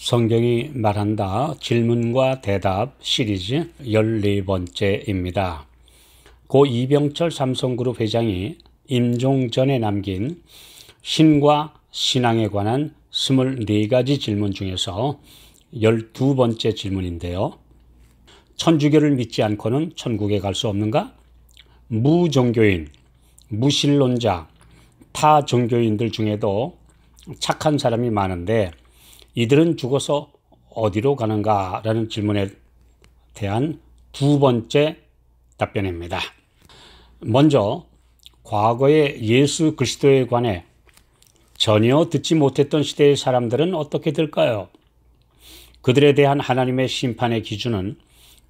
성경이 말한다 질문과 대답 시리즈 14번째입니다. 고 이병철 삼성그룹 회장이 임종전에 남긴 신과 신앙에 관한 24가지 질문 중에서 12번째 질문인데요. 천주교를 믿지 않고는 천국에 갈 수 없는가? 무종교인, 무신론자, 타 종교인들 중에도 착한 사람이 많은데 이들은 죽어서 어디로 가는가? 라는 질문에 대한 두 번째 답변입니다. 먼저 과거의 예수 그리스도에 관해 전혀 듣지 못했던 시대의 사람들은 어떻게 될까요? 그들에 대한 하나님의 심판의 기준은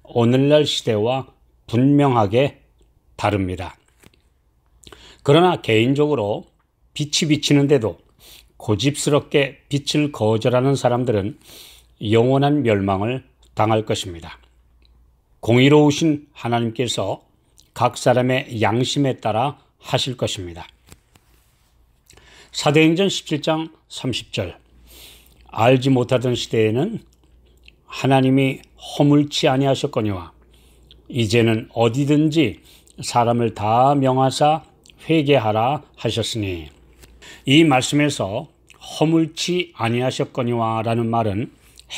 오늘날 시대와 분명하게 다릅니다. 그러나 개인적으로 빛이 비치는데도 고집스럽게 빛을 거절하는 사람들은 영원한 멸망을 당할 것입니다. 공의로우신 하나님께서 각 사람의 양심에 따라 하실 것입니다. 사도행전 17장 30절 알지 못하던 시대에는 하나님이 허물치 아니하셨거니와 이제는 어디든지 사람을 다 명하사 회개하라 하셨으니, 이 말씀에서 허물치 아니하셨거니와 라는 말은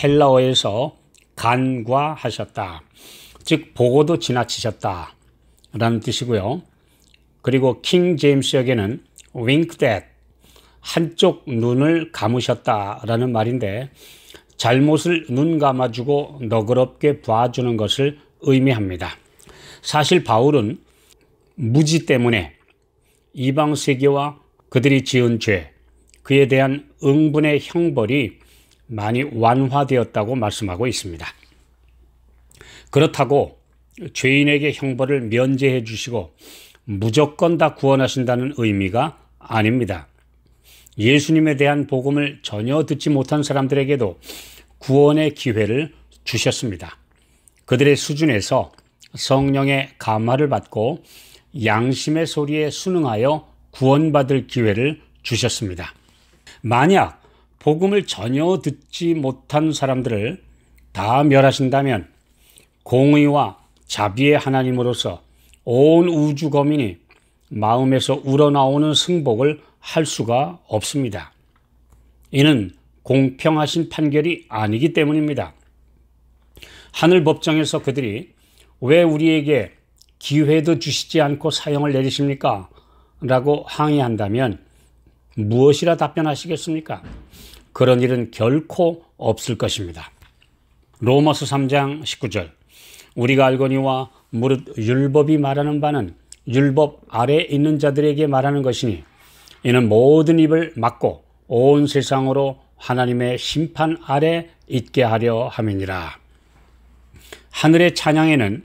헬라어에서 간과하셨다, 즉 보고도 지나치셨다 라는 뜻이고요. 그리고 킹 제임스역에는 winked at, 한쪽 눈을 감으셨다 라는 말인데 잘못을 눈 감아주고 너그럽게 봐주는 것을 의미합니다. 사실 바울은 무지 때문에 이방 세계와 그들이 지은 죄, 그에 대한 응분의 형벌이 많이 완화되었다고 말씀하고 있습니다. 그렇다고 죄인에게 형벌을 면제해 주시고 무조건 다 구원하신다는 의미가 아닙니다. 예수님에 대한 복음을 전혀 듣지 못한 사람들에게도 구원의 기회를 주셨습니다. 그들의 수준에서 성령의 감화를 받고 양심의 소리에 순응하여 구원받을 기회를 주셨습니다. 만약 복음을 전혀 듣지 못한 사람들을 다 멸하신다면 공의와 자비의 하나님으로서 온 우주 거민이 마음에서 우러나오는 승복을 할 수가 없습니다. 이는 공평하신 판결이 아니기 때문입니다. 하늘 법정에서 그들이 왜 우리에게 기회도 주시지 않고 사형을 내리십니까? 라고 항의한다면 무엇이라 답변하시겠습니까? 그런 일은 결코 없을 것입니다. 로마서 3장 19절 우리가 알거니와 무릇 율법이 말하는 바는 율법 아래에 있는 자들에게 말하는 것이니 이는 모든 입을 막고 온 세상으로 하나님의 심판 아래 있게 하려 함이니라. 하늘의 찬양에는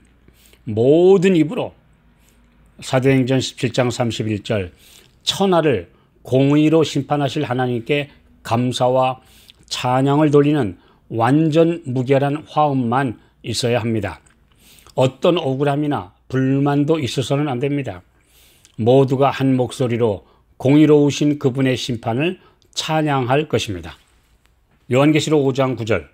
모든 입으로 사도행전 17장 31절 천하를 공의로 심판하실 하나님께 감사와 찬양을 돌리는 완전 무결한 화음만 있어야 합니다. 어떤 억울함이나 불만도 있어서는 안 됩니다. 모두가 한 목소리로 공의로우신 그분의 심판을 찬양할 것입니다. 요한계시록 5장 9절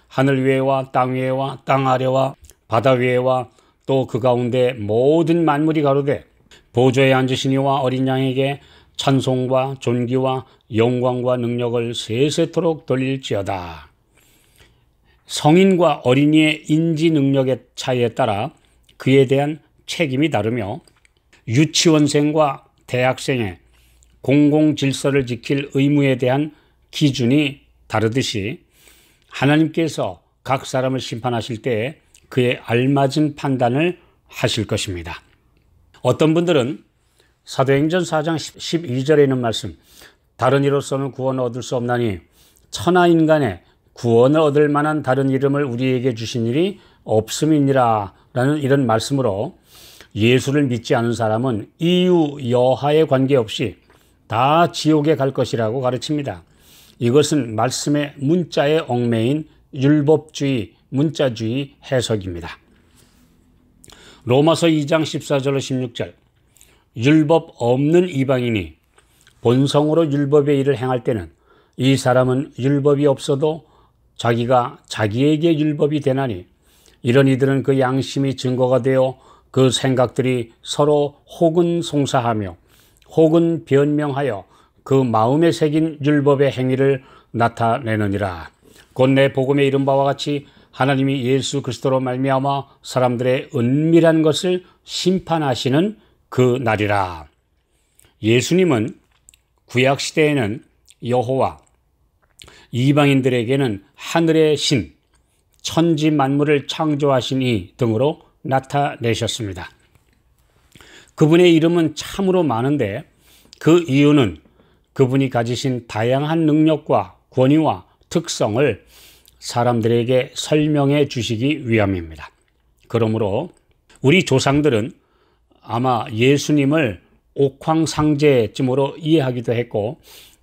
하늘 위에와 땅 위에와 땅 아래와 바다 위에와 또 그 가운데 모든 만물이 가로되 보좌에 앉으시니와 어린 양에게 찬송과 존귀와 영광과 능력을 세세토록 돌릴지어다. 성인과 어린이의 인지 능력의 차이에 따라 그에 대한 책임이 다르며 유치원생과 대학생의 공공 질서를 지킬 의무에 대한 기준이 다르듯이 하나님께서 각 사람을 심판하실 때에 그에 알맞은 판단을 하실 것입니다. 어떤 분들은 사도행전 4장 12절에 있는 말씀 다른 이로서는 구원을 얻을 수 없나니 천하 인간의 구원을 얻을 만한 다른 이름을 우리에게 주신 일이 없음이니라 라는 이런 말씀으로 예수를 믿지 않은 사람은 이유 여하에 관계없이 다 지옥에 갈 것이라고 가르칩니다. 이것은 말씀의 문자에 얽매인 율법주의, 문자주의 해석입니다. 로마서 2장 14절로 16절 율법 없는 이방인이 본성으로 율법의 일을 행할 때는 이 사람은 율법이 없어도 자기가 자기에게 율법이 되나니 이런 이들은 그 양심이 증거가 되어 그 생각들이 서로 혹은 송사하며 혹은 변명하여 그 마음에 새긴 율법의 행위를 나타내느니라. 곧 내 복음에 이른 바와 같이 하나님이 예수 그리스도로 말미암아 사람들의 은밀한 것을 심판하시는 그 날이라. 예수님은 구약 시대에는 여호와, 이방인들에게는 하늘의 신, 천지 만물을 창조하신 이 등으로 나타내셨습니다. 그분의 이름은 참으로 많은데 그 이유는 그분이 가지신 다양한 능력과 권위와 특성을 사람들에게 설명해 주시기 위함입니다. 그러므로 우리 조상들은 아마 예수님을 옥황상제쯤으로 이해하기도 했고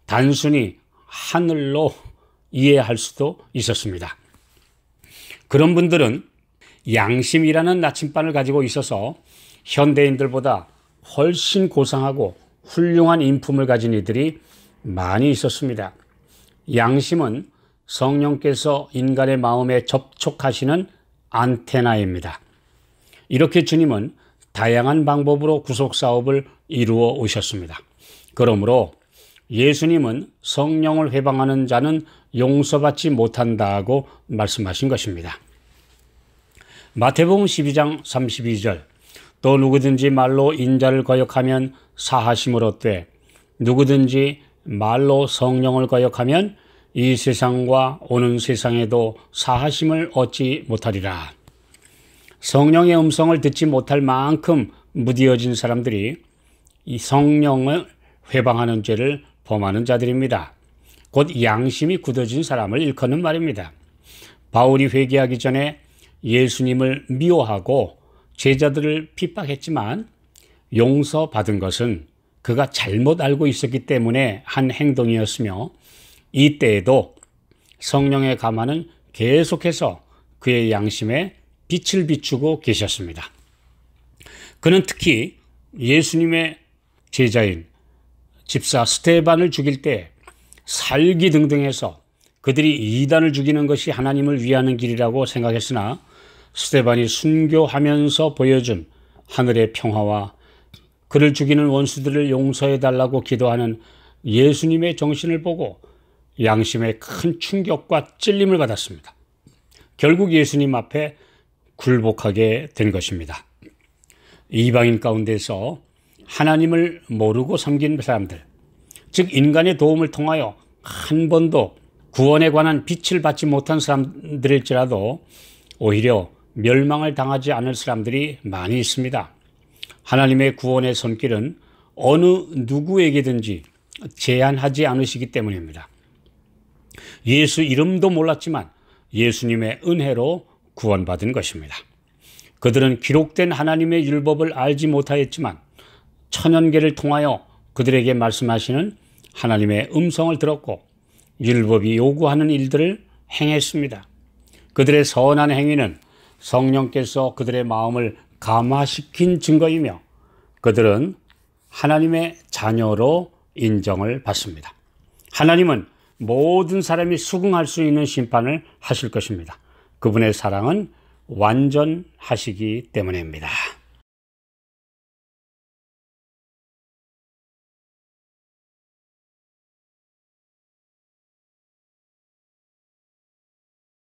단순히 하늘로 이해할 수도 있었습니다. 그런 분들은 양심이라는 나침반을 가지고 있어서 현대인들보다 훨씬 고상하고 훌륭한 인품을 가진 이들이 많이 있었습니다. 양심은 성령께서 인간의 마음에 접촉하시는 안테나입니다. 이렇게 주님은 다양한 방법으로 구속사업을 이루어 오셨습니다. 그러므로 예수님은 성령을 회방하는 자는 용서받지 못한다고 말씀하신 것입니다. 마태복음 12장 32절 또 누구든지 말로 인자를 거역하면 사하심을 얻되 누구든지 말로 성령을 거역하면 이 세상과 오는 세상에도 사하심을 얻지 못하리라. 성령의 음성을 듣지 못할 만큼 무디어진 사람들이 이 성령을 회방하는 죄를 범하는 자들입니다. 곧 양심이 굳어진 사람을 일컫는 말입니다. 바울이 회개하기 전에 예수님을 미워하고 제자들을 핍박했지만 용서받은 것은 그가 잘못 알고 있었기 때문에 한 행동이었으며 이때에도 성령의 감화는 계속해서 그의 양심에 빛을 비추고 계셨습니다. 그는 특히 예수님의 제자인 집사 스데반을 죽일 때 살기등등해서 그들이 이단을 죽이는 것이 하나님을 위하는 길이라고 생각했으나 스데반이 순교하면서 보여준 하늘의 평화와 그를 죽이는 원수들을 용서해달라고 기도하는 예수님의 정신을 보고 양심에 큰 충격과 찔림을 받았습니다. 결국 예수님 앞에 굴복하게 된 것입니다. 이방인 가운데서 하나님을 모르고 섬긴 사람들, 즉 인간의 도움을 통하여 한 번도 구원에 관한 빛을 받지 못한 사람들일지라도 오히려 멸망을 당하지 않을 사람들이 많이 있습니다. 하나님의 구원의 손길은 어느 누구에게든지 제한하지 않으시기 때문입니다. 예수 이름도 몰랐지만 예수님의 은혜로 구원받은 것입니다. 그들은 기록된 하나님의 율법을 알지 못하였지만 천연계를 통하여 그들에게 말씀하시는 하나님의 음성을 들었고 율법이 요구하는 일들을 행했습니다. 그들의 선한 행위는 성령께서 그들의 마음을 감화시킨 증거이며 그들은 하나님의 자녀로 인정을 받습니다. 하나님은 모든 사람이 수긍할 수 있는 심판을 하실 것입니다. 그분의 사랑은 완전하시기 때문입니다.